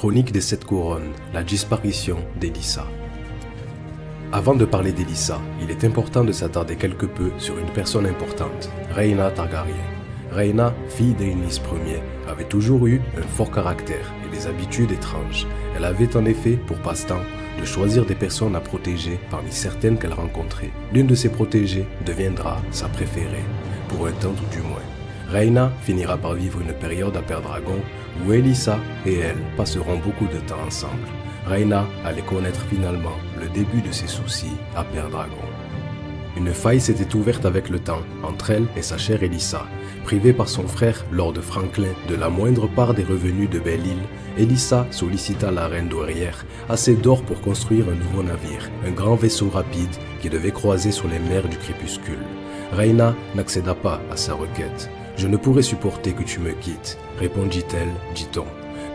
Chronique des 7 couronnes, la disparition d'Elissa. Avant de parler d'Elissa, il est important de s'attarder quelque peu sur une personne importante, Rhaena Targaryen. Rhaena, fille d'Aenys Ier, avait toujours eu un fort caractère et des habitudes étranges. Elle avait en effet, pour passe-temps, de choisir des personnes à protéger parmi certaines qu'elle rencontrait. L'une de ces protégées deviendra sa préférée, pour un temps tout du moins. Rhaena finira par vivre une période à Pendragon où Elissa et elle passeront beaucoup de temps ensemble. Rhaena allait connaître finalement le début de ses soucis à Pendragon. Une faille s'était ouverte avec le temps entre elle et sa chère Elissa. Privée par son frère Lord Franklin de la moindre part des revenus de Belle-Île, Elissa sollicita la reine douairière assez d'or pour construire un nouveau navire, un grand vaisseau rapide qui devait croiser sur les mers du crépuscule. Rhaena n'accéda pas à sa requête. « Je ne pourrais supporter que tu me quittes », répondit-elle, dit-on.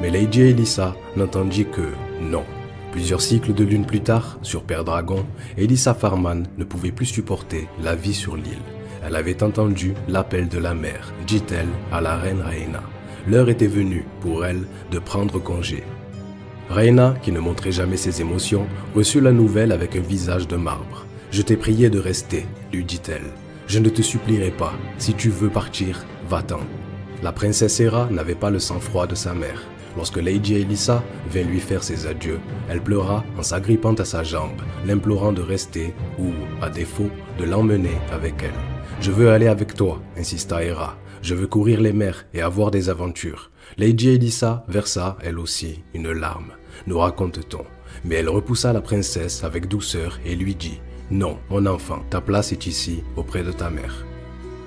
Mais Lady Elissa n'entendit que « non ». Plusieurs cycles de lune plus tard, sur Pendragon, Elissa Farman ne pouvait plus supporter la vie sur l'île. Elle avait entendu l'appel de la mer, dit-elle à la reine Rhaena. L'heure était venue pour elle de prendre congé. Rhaena, qui ne montrait jamais ses émotions, reçut la nouvelle avec un visage de marbre. « Je t'ai prié de rester », lui dit-elle. « Je ne te supplierai pas. Si tu veux partir, va-t'en. » La princesse Hera n'avait pas le sang-froid de sa mère. Lorsque Lady Elissa vint lui faire ses adieux, elle pleura en s'agrippant à sa jambe, l'implorant de rester ou, à défaut, de l'emmener avec elle. « Je veux aller avec toi », insista Hera. « Je veux courir les mers et avoir des aventures. » Lady Elissa versa, elle aussi, une larme, nous raconte-t-on. Mais elle repoussa la princesse avec douceur et lui dit « Non, mon enfant, ta place est ici, auprès de ta mère. »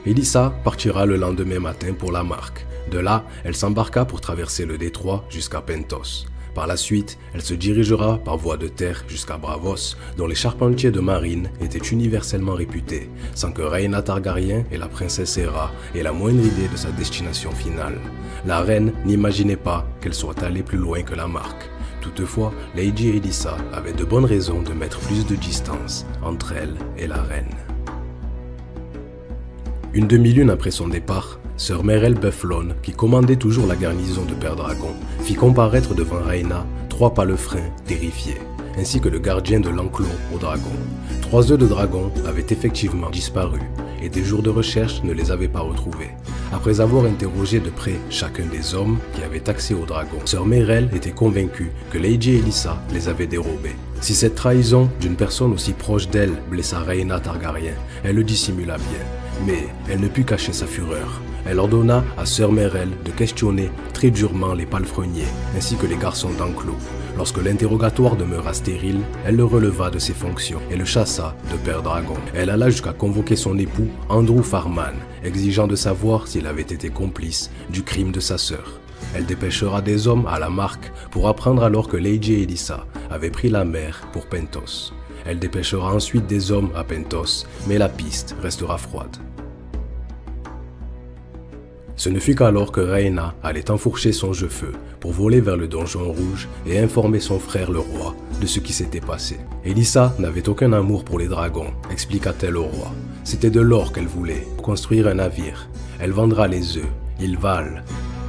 Elissa partira le lendemain matin pour la Marque. De là, elle s'embarqua pour traverser le détroit jusqu'à Pentos. Par la suite, elle se dirigera par voie de terre jusqu'à Braavos, dont les charpentiers de marine étaient universellement réputés, sans que Rhaena Targaryen et la princesse Hera aient la moindre idée de sa destination finale. La reine n'imaginait pas qu'elle soit allée plus loin que la Marque. Toutefois, Lady Elissa avait de bonnes raisons de mettre plus de distance entre elle et la reine. Une demi-lune après son départ, Sir Merell Bufflon, qui commandait toujours la garnison de Pendragon, fit comparaître devant Rhaena 3 palefrins terrifiés, ainsi que le gardien de l'enclos aux dragons. 3 œufs de dragon avaient effectivement disparu, et des jours de recherche ne les avaient pas retrouvés. Après avoir interrogé de près chacun des hommes qui avaient accès aux dragons, Sir Merell était convaincu que Lady Elissa les avait dérobés. Si cette trahison d'une personne aussi proche d'elle blessa Rhaena Targaryen, elle le dissimula bien. Mais elle ne put cacher sa fureur. Elle ordonna à Sir Merell de questionner très durement les palefreniers ainsi que les garçons d'enclos. Lorsque l'interrogatoire demeura stérile, elle le releva de ses fonctions et le chassa de Pendragon. Elle alla jusqu'à convoquer son époux, Andrew Farman, exigeant de savoir s'il avait été complice du crime de sa sœur. Elle dépêchera des hommes à la Marque pour apprendre alors que Lady Elissa avait pris la mer pour Pentos. Elle dépêchera ensuite des hommes à Pentos, mais la piste restera froide. Ce ne fut qu'alors que Rhaena allait enfourcher son jeu-feu pour voler vers le donjon rouge et informer son frère le roi de ce qui s'était passé. Elissa n'avait aucun amour pour les dragons, expliqua-t-elle au roi. C'était de l'or qu'elle voulait pour construire un navire. Elle vendra les œufs, ils valent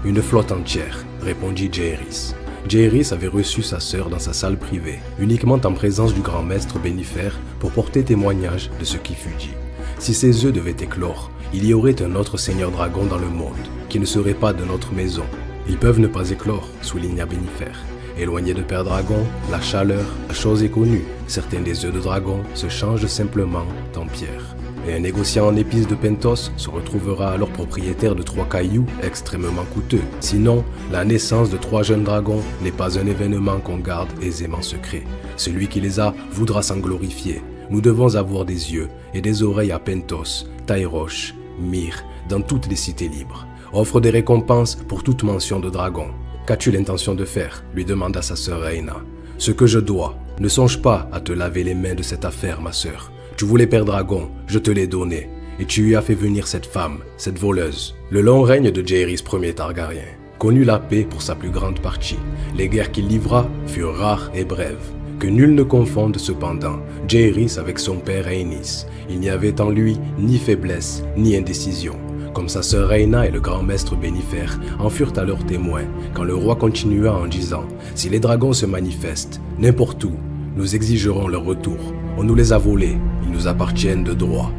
une flotte entière, répondit Jaehaerys. Jaehaerys avait reçu sa sœur dans sa salle privée, uniquement en présence du grand maître Bénifer pour porter témoignage de ce qui fut dit. Si ces œufs devaient éclore, il y aurait un autre seigneur dragon dans le monde, qui ne serait pas de notre maison. Ils peuvent ne pas éclore, souligna Bénifer. Éloigné de Pendragon, la chaleur, la chose est connue. Certains des œufs de dragon se changent simplement en pierre. Et un négociant en épices de Pentos se retrouvera alors propriétaire de 3 cailloux extrêmement coûteux. Sinon, la naissance de 3 jeunes dragons n'est pas un événement qu'on garde aisément secret. Celui qui les a voudra s'en glorifier. Nous devons avoir des yeux et des oreilles à Pentos, Tyrosh, Myr, dans toutes les cités libres. Offre des récompenses pour toute mention de dragon. Qu'as-tu l'intention de faire ? Lui demanda sa sœur Rhaena. Ce que je dois. Ne songe pas à te laver les mains de cette affaire, ma sœur. Tu voulais Pendragon, je te l'ai donné. Et tu lui as fait venir cette femme, cette voleuse. Le long règne de Jaehaerys Ier Targaryen connut la paix pour sa plus grande partie. Les guerres qu'il livra furent rares et brèves. Que nul ne confonde cependant Jaehaerys avec son père Aenys. Il n'y avait en lui ni faiblesse ni indécision. comme sa sœur Reyna et le grand maître Bénifer en furent alors témoins quand le roi continua en disant « Si les dragons se manifestent, n'importe où, nous exigerons leur retour. On nous les a volés, ils nous appartiennent de droit.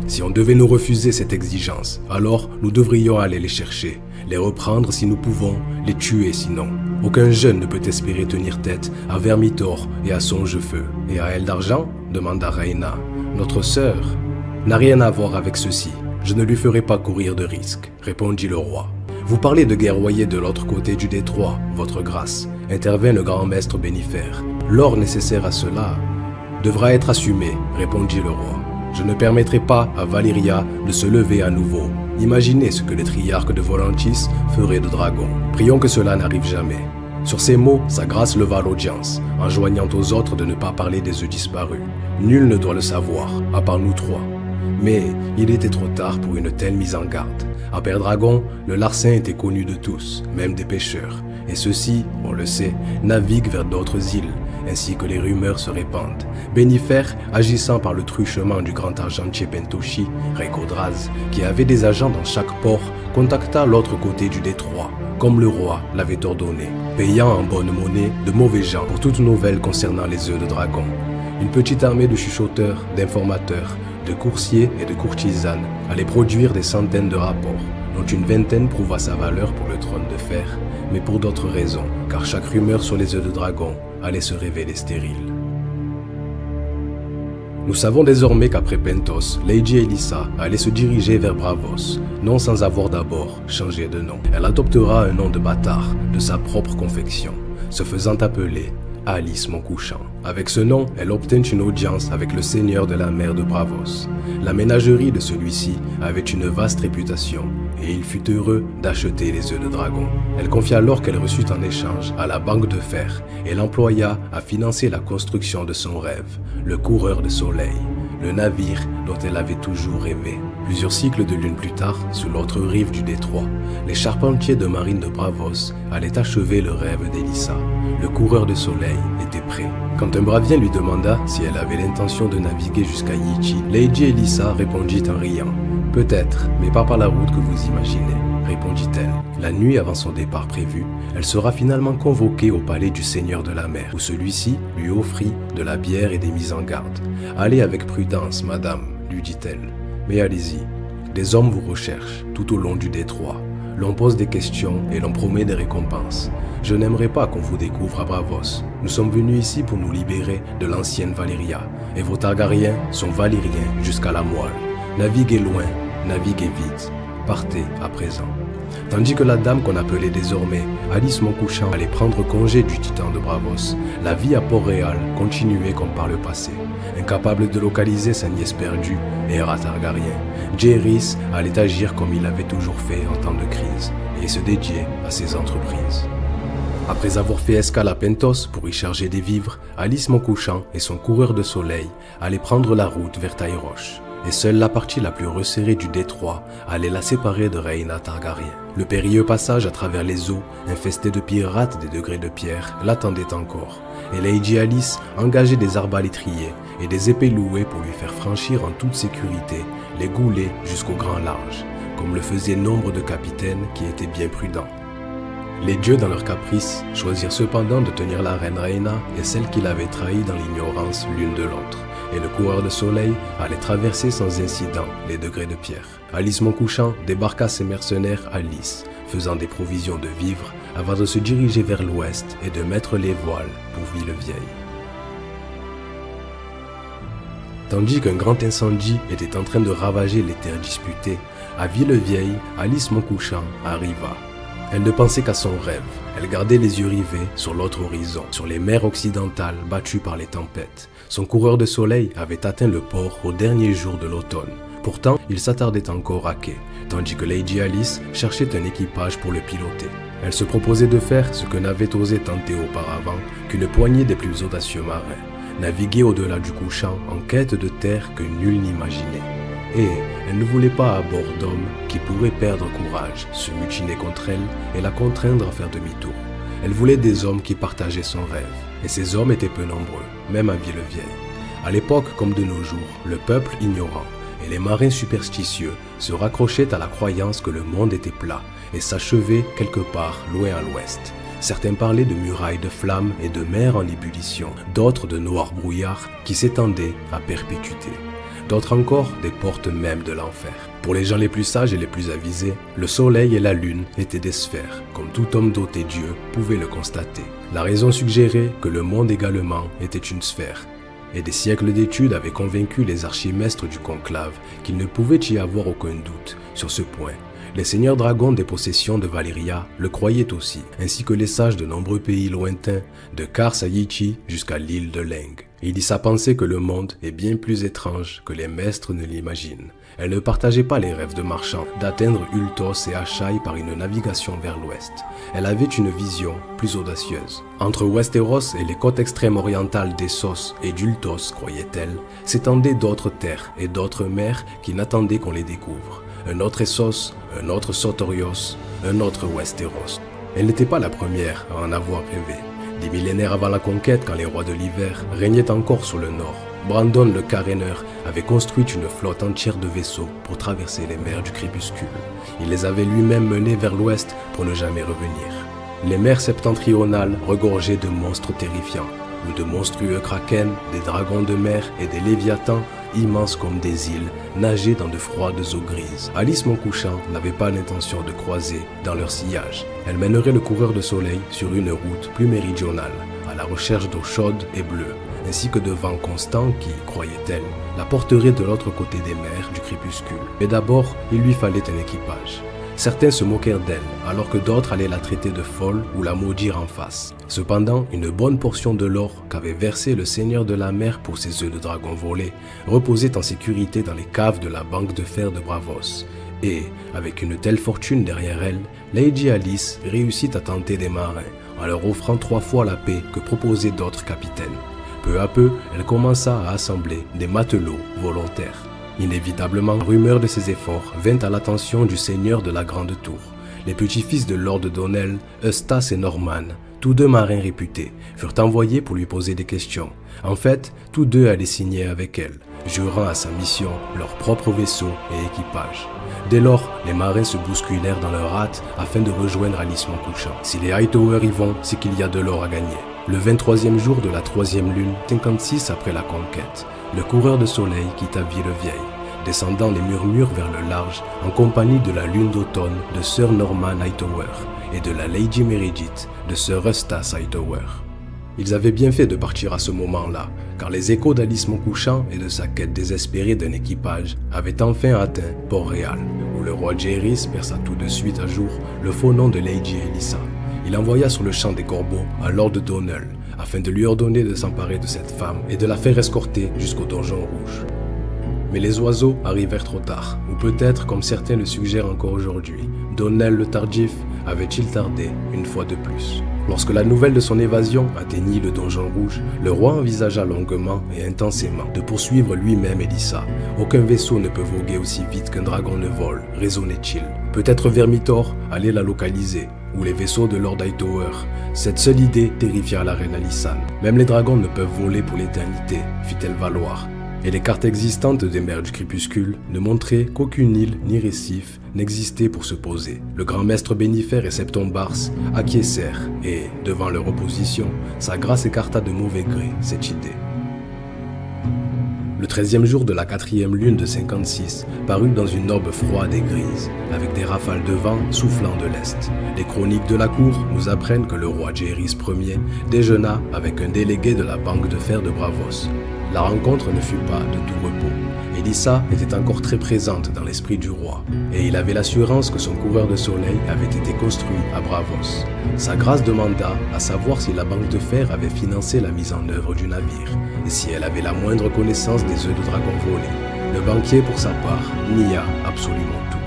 Si on devait nous refuser cette exigence, alors nous devrions aller les chercher, les reprendre si nous pouvons, les tuer sinon. Aucun jeune ne peut espérer tenir tête à Vermithor et à Songefeu. Et à Elle d'Argent demanda Reyna. Notre sœur n'a rien à voir avec ceci. Je ne lui ferai pas courir de risque, répondit le roi. Vous parlez de guerroyer de l'autre côté du détroit, votre grâce, intervint le grand maître Bénifer. L'or nécessaire à cela devra être assumé, répondit le roi. Je ne permettrai pas à Valyria de se lever à nouveau. Imaginez ce que les triarques de Volantis feraient de Dragon. Prions que cela n'arrive jamais. Sur ces mots, sa grâce leva l'audience, enjoignant aux autres de ne pas parler des œufs disparus. Nul ne doit le savoir, à part nous trois. Mais il était trop tard pour une telle mise en garde. À Pendragon, le larcin était connu de tous, même des pêcheurs. Et ceux-ci, on le sait, naviguent vers d'autres îles, ainsi que les rumeurs se répandent. Bénifer, agissant par le truchement du grand argentier Pentoshi, Rekodraz, qui avait des agents dans chaque port, contacta l'autre côté du détroit, comme le roi l'avait ordonné, payant en bonne monnaie de mauvais gens pour toute nouvelle concernant les œufs de dragon. Une petite armée de chuchoteurs, d'informateurs, de coursiers et de courtisanes allait produire des centaines de rapports, dont une vingtaine prouva sa valeur pour le trône de fer, mais pour d'autres raisons, car chaque rumeur sur les œufs de dragon allait se révéler stérile. Nous savons désormais qu'après Pentos, Lady Elissa allait se diriger vers Bravos, non sans avoir d'abord changé de nom. Elle adoptera un nom de bâtard de sa propre confection, se faisant appeler Alice Montcouchant. Avec ce nom, elle obtint une audience avec le seigneur de la mer de Bravos. La ménagerie de celui-ci avait une vaste réputation et il fut heureux d'acheter les œufs de dragon. Elle confia l'or qu'elle reçut en échange à la banque de fer et l'employa à financer la construction de son rêve, le coureur de soleil, le navire dont elle avait toujours rêvé. Plusieurs cycles de lune plus tard, sur l'autre rive du détroit, les charpentiers de marine de Bravos allaient achever le rêve d'Elissa. Le coureur de soleil était prêt. Quand un bravien lui demanda si elle avait l'intention de naviguer jusqu'à Yichi, Lady Elissa répondit en riant. « Peut-être, mais pas par la route que vous imaginez, » répondit-elle. La nuit avant son départ prévu, elle sera finalement convoquée au palais du seigneur de la mer, où celui-ci lui offrit de la bière et des mises en garde. « Allez avec prudence, madame, » lui dit-elle. « Mais allez-y, des hommes vous recherchent tout au long du détroit. L'on pose des questions et l'on promet des récompenses. Je n'aimerais pas qu'on vous découvre à Bravos. Nous sommes venus ici pour nous libérer de l'ancienne Valyria, et vos Targaryens sont valyriens jusqu'à la moelle. Naviguez loin, naviguez vite. Partez à présent. » Tandis que la dame qu'on appelait désormais Alice Montcouchant allait prendre congé du titan de Bravos, la vie à Port-Réal continuait comme par le passé. Incapable de localiser sa nièce perdue, Aera Targaryen, Jaehaerys allait agir comme il avait toujours fait en temps de crise et se dédier à ses entreprises. Après avoir fait escale à Pentos pour y charger des vivres, Alice Montcouchant et son coureur de soleil allaient prendre la route vers Tailleroche. Et seule la partie la plus resserrée du détroit allait la séparer de Reyna Targaryen. Le périlleux passage à travers les eaux, infesté de pirates des degrés de pierre, l'attendait encore, et Lady Alice engageait des arbalétriers et des épées louées pour lui faire franchir en toute sécurité les goulets jusqu'au grand large, comme le faisaient nombre de capitaines qui étaient bien prudents. Les dieux, dans leur caprice, choisirent cependant de tenir la reine Reyna et celle qui l'avait trahie dans l'ignorance l'une de l'autre. Et le coureur de soleil allait traverser sans incident les degrés de pierre. Alice Montcouchant débarqua ses mercenaires à Lys, faisant des provisions de vivres avant de se diriger vers l'ouest et de mettre les voiles pour Villevieille. Tandis qu'un grand incendie était en train de ravager les terres disputées, à Villevieille, Alice Montcouchant arriva. Elle ne pensait qu'à son rêve. Elle gardait les yeux rivés sur l'autre horizon, sur les mers occidentales battues par les tempêtes. Son coureur de soleil avait atteint le port au dernier jour de l'automne. Pourtant, il s'attardait encore à quai, tandis que Lady Alice cherchait un équipage pour le piloter. Elle se proposait de faire ce que n'avait osé tenter auparavant qu'une poignée des plus audacieux marins, naviguer au-delà du couchant en quête de terre que nul n'imaginait. Et elle ne voulait pas à bord d'hommes qui pourraient perdre courage, se mutiner contre elle et la contraindre à faire demi-tour. Elle voulait des hommes qui partageaient son rêve, et ces hommes étaient peu nombreux, même à Villevieille. À l'époque comme de nos jours, le peuple ignorant et les marins superstitieux se raccrochaient à la croyance que le monde était plat et s'achevait quelque part loin à l'ouest. Certains parlaient de murailles de flammes et de mers en ébullition, d'autres de noirs brouillards qui s'étendaient à perpétuité. D'autres encore des portes même de l'enfer. Pour les gens les plus sages et les plus avisés, le soleil et la lune étaient des sphères, comme tout homme doté Dieu pouvait le constater. La raison suggérait que le monde également était une sphère, et des siècles d'études avaient convaincu les archimestres du conclave qu'il ne pouvait y avoir aucun doute sur ce point. Les seigneurs dragons des possessions de Valyria le croyaient aussi, ainsi que les sages de nombreux pays lointains, de Kars à Yichi jusqu'à l'île de Leng. Elissa pensait que le monde est bien plus étrange que les maîtres ne l'imaginent. Elle ne partageait pas les rêves de marchands d'atteindre Ultos et Achai par une navigation vers l'ouest. Elle avait une vision plus audacieuse. Entre Westeros et les côtes extrêmes orientales d'Essos et d'Ultos, croyait-elle, s'étendaient d'autres terres et d'autres mers qui n'attendaient qu'on les découvre. Un autre Essos, un autre Sotorios, un autre Westeros. Elle n'était pas la première à en avoir rêvé. Des millénaires avant la conquête, quand les rois de l'hiver régnaient encore sur le nord, Brandon le Caréneur avait construit une flotte entière de vaisseaux pour traverser les mers du crépuscule. Il les avait lui-même menés vers l'ouest pour ne jamais revenir. Les mers septentrionales regorgeaient de monstres terrifiants, ou de monstrueux krakens, des dragons de mer et des léviathans immenses comme des îles, nageaient dans de froides eaux grises. Alice Montcouchant n'avait pas l'intention de croiser dans leur sillage. Elle mènerait le coureur de soleil sur une route plus méridionale, à la recherche d'eau chaude et bleue, ainsi que de vents constants qui, croyait-elle, la porteraient de l'autre côté des mers du crépuscule. Mais d'abord, il lui fallait un équipage. Certains se moquèrent d'elle, alors que d'autres allaient la traiter de folle ou la maudire en face. Cependant, une bonne portion de l'or qu'avait versé le seigneur de la mer pour ses œufs de dragon volés reposait en sécurité dans les caves de la banque de fer de Bravos. Et, avec une telle fortune derrière elle, Lady Alice réussit à tenter des marins, en leur offrant 3 fois la paix que proposaient d'autres capitaines. Peu à peu, elle commença à assembler des matelots volontaires. Inévitablement, rumeur de ses efforts vint à l'attention du seigneur de la Grande Tour. Les petits-fils de Lord Donnell, Eustace et Norman, tous deux marins réputés, furent envoyés pour lui poser des questions. En fait, tous deux allaient signer avec elle, jurant à sa mission leur propre vaisseau et équipage. Dès lors, les marins se bousculèrent dans leur hâte afin de rejoindre Alice Montcouchant. Si les Hightower y vont, c'est qu'il y a de l'or à gagner. Le 23e jour de la 3e lune, 56 après la conquête, le coureur de soleil quitta Villevieille, descendant les murmures vers le large en compagnie de la lune d'automne de Sir Norman Hightower et de la Lady Meredith de Sir Eustace Hightower. Ils avaient bien fait de partir à ce moment-là, car les échos d'Alice Montcouchant et de sa quête désespérée d'un équipage avaient enfin atteint Port-Réal, où le roi Jaehaerys perça tout de suite à jour le faux nom de Lady Elissa. Il envoya sur le champ des corbeaux à Lord Donnell, afin de lui ordonner de s'emparer de cette femme et de la faire escorter jusqu'au donjon rouge. Mais les oiseaux arrivèrent trop tard, ou peut-être, comme certains le suggèrent encore aujourd'hui, Donnell le tardif avait-il tardé une fois de plus. Lorsque la nouvelle de son évasion atteignit le donjon rouge, le roi envisagea longuement et intensément de poursuivre lui-même Elissa. Aucun vaisseau ne peut voguer aussi vite qu'un dragon ne vole, raisonnait-il. Peut-être Vermithor allait la localiser, ou les vaisseaux de Lord Hightower. Cette seule idée terrifia la reine Alysanne. Même les dragons ne peuvent voler pour l'éternité, fit-elle valoir. Et les cartes existantes des mers du crépuscule ne montraient qu'aucune île ni récif n'existait pour se poser. Le grand maître Bénifer et Septombars acquiescèrent et, devant leur opposition, sa grâce écarta de mauvais gré cette idée. Le 13e jour de la 4e lune de 56 parut dans une aube froide et grise, avec des rafales de vent soufflant de l'est. Les chroniques de la cour nous apprennent que le roi Jaehaerys Ier déjeuna avec un délégué de la banque de fer de Bravos. La rencontre ne fut pas de tout repos. Elissa était encore très présente dans l'esprit du roi, et il avait l'assurance que son coureur de soleil avait été construit à Bravos. Sa grâce demanda à savoir si la banque de fer avait financé la mise en œuvre du navire, et si elle avait la moindre connaissance des œufs de dragon volés. Le banquier, pour sa part, nia absolument tout.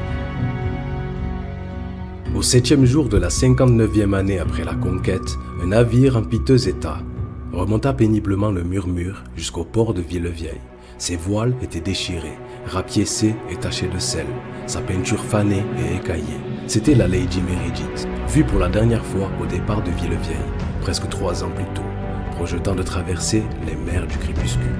Au 7e jour de la 59e année après la conquête, un navire en piteux état remonta péniblement le murmure jusqu'au port de Villevieille. Ses voiles étaient déchirées, rapiécées et tachées de sel, sa peinture fanée et écaillée. C'était la Lady Meredith, vue pour la dernière fois au départ de Villevieille, presque 3 ans plus tôt, projetant de traverser les mers du crépuscule.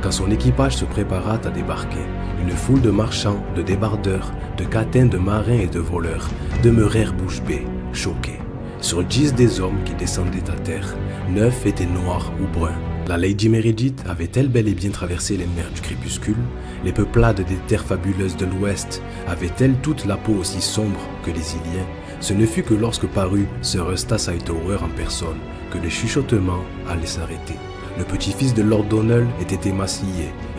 quand son équipage se prépara à débarquer, une foule de marchands, de débardeurs, de capitaines, de marins et de voleurs demeurèrent bouche bée, choqués. Sur 10 des hommes qui descendaient à terre, 9 étaient noirs ou bruns. La Lady Meredith avait-elle bel et bien traversé les mers du crépuscule? Les peuplades des terres fabuleuses de l'Ouest avaient-elles toute la peau aussi sombre que les Iliens? Ce ne fut que lorsque parut Sir Eustace Hightower en personne que le chuchotement allait s'arrêter. Le petit-fils de Lord Donnell était émacié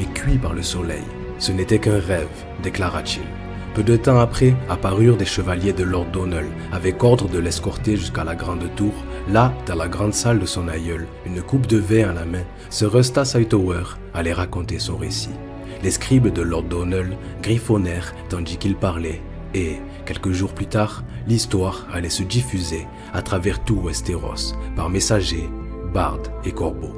et cuit par le soleil. Ce n'était qu'un rêve, déclara-t-il. Peu de temps après, apparurent des chevaliers de Lord Donnell, avec ordre de l'escorter jusqu'à la grande tour. Là, dans la grande salle de son aïeul, une coupe de vin à la main, Sir Eustace Hightower allait raconter son récit. Les scribes de Lord Donnell griffonnèrent tandis qu'il parlait, et, quelques jours plus tard, l'histoire allait se diffuser à travers tout Westeros, par messagers, bardes et corbeaux.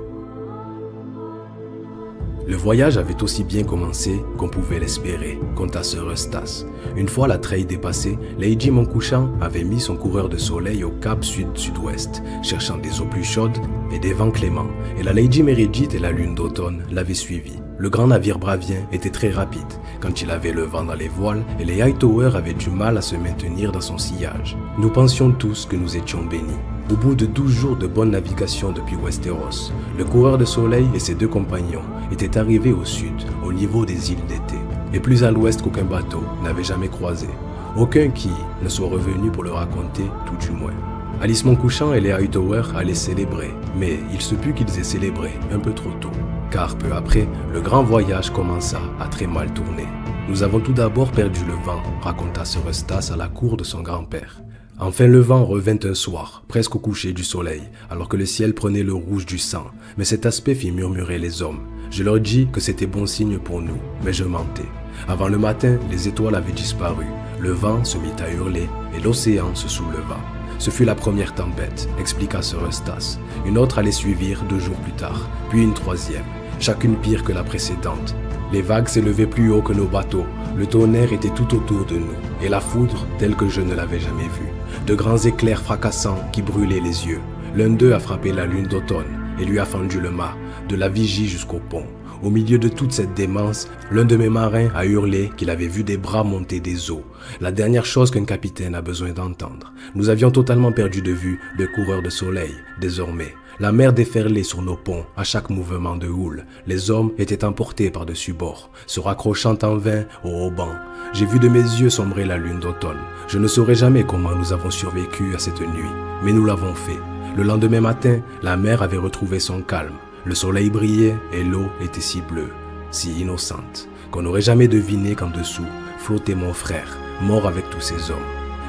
Le voyage avait aussi bien commencé qu'on pouvait l'espérer, conta Sir Eustace. Une fois la treille dépassée, Lady Montcouchant avait mis son coureur de soleil au cap sud-sud-ouest, cherchant des eaux plus chaudes et des vents cléments, et la Lady Meredith et la lune d'automne l'avaient suivi. Le grand navire bravien était très rapide quand il avait le vent dans les voiles et les Hightower avaient du mal à se maintenir dans son sillage. Nous pensions tous que nous étions bénis. Au bout de 12 jours de bonne navigation depuis Westeros, le coureur de soleil et ses 2 compagnons étaient arrivés au sud, au niveau des îles d'été, et plus à l'ouest qu'aucun bateau n'avait jamais croisé. Aucun qui ne soit revenu pour le raconter, tout du moins. Alice Montcouchant et les Hightower allaient célébrer, mais il se put qu'ils aient célébré un peu trop tôt, car peu après, le grand voyage commença à très mal tourner. Nous avons tout d'abord perdu le vent, raconta Sir Eustace à la cour de son grand-père. Enfin le vent revint un soir, presque au coucher du soleil, alors que le ciel prenait le rouge du sang, mais cet aspect fit murmurer les hommes. Je leur dis que c'était bon signe pour nous, mais je mentais. Avant le matin, les étoiles avaient disparu, le vent se mit à hurler et l'océan se souleva. Ce fut la première tempête, expliqua Sir Eustace. Une autre allait suivre 2 jours plus tard, puis une troisième, chacune pire que la précédente. Les vagues s'élevaient plus haut que nos bateaux, le tonnerre était tout autour de nous, et la foudre telle que je ne l'avais jamais vue. De grands éclairs fracassants qui brûlaient les yeux. L'un d'eux a frappé la lune d'automne et lui a fendu le mât, de la vigie jusqu'au pont. Au milieu de toute cette démence, l'un de mes marins a hurlé qu'il avait vu des bras monter des eaux. La dernière chose qu'un capitaine a besoin d'entendre. Nous avions totalement perdu de vue le coureur de soleil. Désormais, la mer déferlait sur nos ponts à chaque mouvement de houle. Les hommes étaient emportés par-dessus bord, se raccrochant en vain au haubans. J'ai vu de mes yeux sombrer la lune d'automne. Je ne saurais jamais comment nous avons survécu à cette nuit, mais nous l'avons fait. Le lendemain matin, la mer avait retrouvé son calme. Le soleil brillait et l'eau était si bleue, si innocente, qu'on n'aurait jamais deviné qu'en dessous flottait mon frère, mort avec tous ses hommes.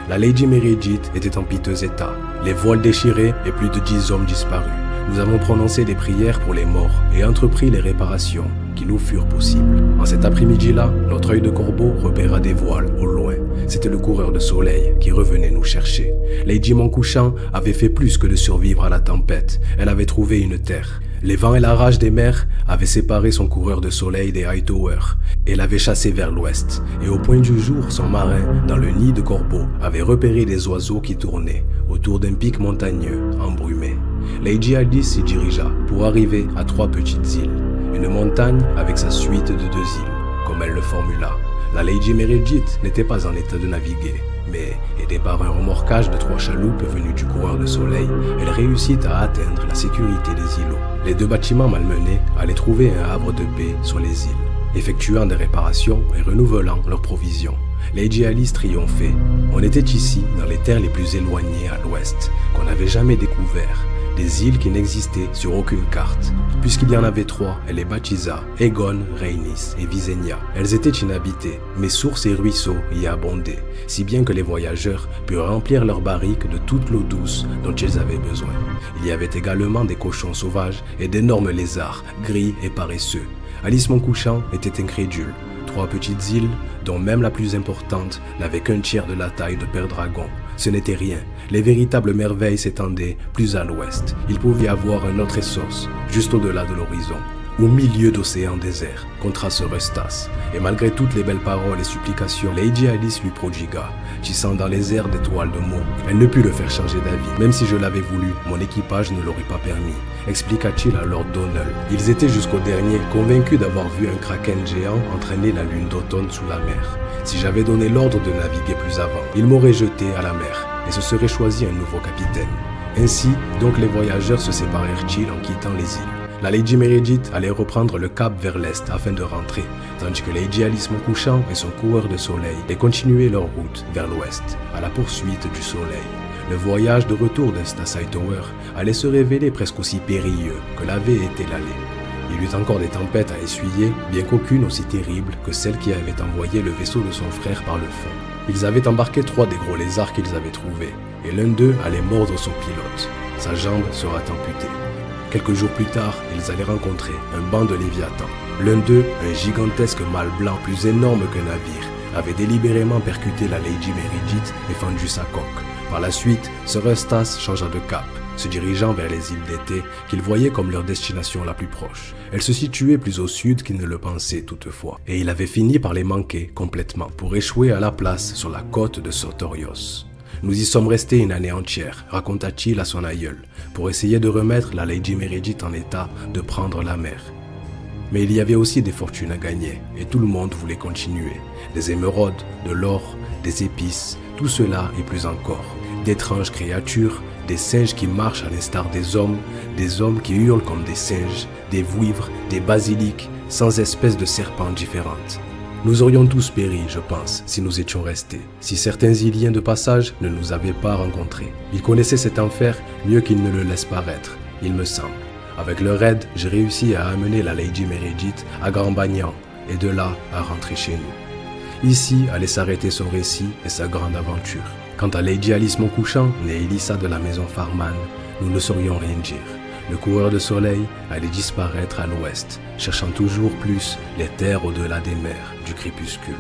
La Lady Meredith était en piteux état, les voiles déchirés et plus de 10 hommes disparus. Nous avons prononcé des prières pour les morts et entrepris les réparations qui nous furent possibles. En cet après-midi-là, notre œil de corbeau repéra des voiles au loin. C'était le coureur de soleil qui revenait nous chercher. Lady Montcouchant avait fait plus que de survivre à la tempête. Elle avait trouvé une terre. Les vents et la rage des mers avaient séparé son coureur de soleil des Hightower et l'avaient chassé vers l'ouest. Et au point du jour, son marin, dans le nid de corbeau, avait repéré des oiseaux qui tournaient autour d'un pic montagneux embrumé. Lady Alice s'y dirigea pour arriver à 3 petites îles. Une montagne avec sa suite de 2 îles, comme elle le formula. La Lady Meredith n'était pas en état de naviguer, mais aidée par un remorquage de 3 chaloupes venues du coureur de soleil, elle réussit à atteindre la sécurité des îlots. Les 2 bâtiments malmenés allaient trouver un havre de paix sur les îles, effectuant des réparations et renouvelant leurs provisions. Lady Alice triomphait. On était ici dans les terres les plus éloignées à l'ouest, qu'on n'avait jamais découvertes. Des îles qui n'existaient sur aucune carte. Puisqu'il y en avait 3, elle les baptisa Aegon, Rhaenys et Visenya. Elles étaient inhabitées, mais sources et ruisseaux y abondaient, si bien que les voyageurs purent remplir leurs barriques de toute l'eau douce dont ils avaient besoin. Il y avait également des cochons sauvages et d'énormes lézards, gris et paresseux. Alice Montcouchant était incrédule. 3 petites îles, dont même la plus importante n'avait qu'un tiers de la taille de Père Dragon. Ce n'était rien. Les véritables merveilles s'étendaient plus à l'ouest. Il pouvait y avoir un autre Essos, juste au-delà de l'horizon. au milieu d'océans déserts, contre Serestas. Et malgré toutes les belles paroles et supplications, Lady Alice lui prodigua, tissant dans les airs d'étoiles de mots. Elle ne put le faire changer d'avis. Même si je l'avais voulu, mon équipage ne l'aurait pas permis, expliqua-t-il à Lord Donnell. Ils étaient jusqu'au dernier convaincus d'avoir vu un kraken géant entraîner la lune d'automne sous la mer. Si j'avais donné l'ordre de naviguer plus avant, ils m'auraient jeté à la mer et se seraient choisi un nouveau capitaine. Ainsi, donc les voyageurs se séparèrent-ils en quittant les îles. La Lady Meredith allait reprendre le cap vers l'est afin de rentrer, tandis que Lady Alice Montcouchant et son coureur de soleil allaient continuer leur route vers l'ouest, à la poursuite du soleil. Le voyage de retour de Stasai Tower allait se révéler presque aussi périlleux que l'avait été l'aller. Il eut encore des tempêtes à essuyer, bien qu'aucune aussi terrible que celle qui avait envoyé le vaisseau de son frère par le fond. Ils avaient embarqué 3 des gros lézards qu'ils avaient trouvés, et l'un d'eux allait mordre son pilote. Sa jambe sera amputée. Quelques jours plus tard, ils allaient rencontrer un banc de léviathans. L'un d'eux, un gigantesque mâle blanc plus énorme qu'un navire, avait délibérément percuté la Lady Meredith et fendu sa coque. Par la suite, Serestas changea de cap, se dirigeant vers les îles d'été qu'ils voyaient comme leur destination la plus proche. Elles se situaient plus au sud qu'ils ne le pensaient toutefois, et il avait fini par les manquer complètement pour échouer à la place sur la côte de Sotorios. Nous y sommes restés une année entière, raconta-t-il à son aïeul, pour essayer de remettre la Lady Meredith en état de prendre la mer. Mais il y avait aussi des fortunes à gagner, et tout le monde voulait continuer. Des émeraudes, de l'or, des épices, tout cela et plus encore. D'étranges créatures, des singes qui marchent à l'instar des hommes qui hurlent comme des singes, des vouivres, des basiliques, sans espèces de serpents différentes. Nous aurions tous péri, je pense, si nous étions restés, si certains Iliens de passage ne nous avaient pas rencontrés. Ils connaissaient cet enfer mieux qu'ils ne le laissent paraître, il me semble. Avec leur aide, j'ai réussi à amener la Lady Meredith à Grand Bagnan, et de là à rentrer chez nous. Ici allait s'arrêter son récit et sa grande aventure. Quant à Lady Alice Montcouchant, née Elissa de la maison Farman, nous ne saurions rien dire. Le coureur de soleil allait disparaître à l'ouest, cherchant toujours plus les terres au-delà des mers du crépuscule.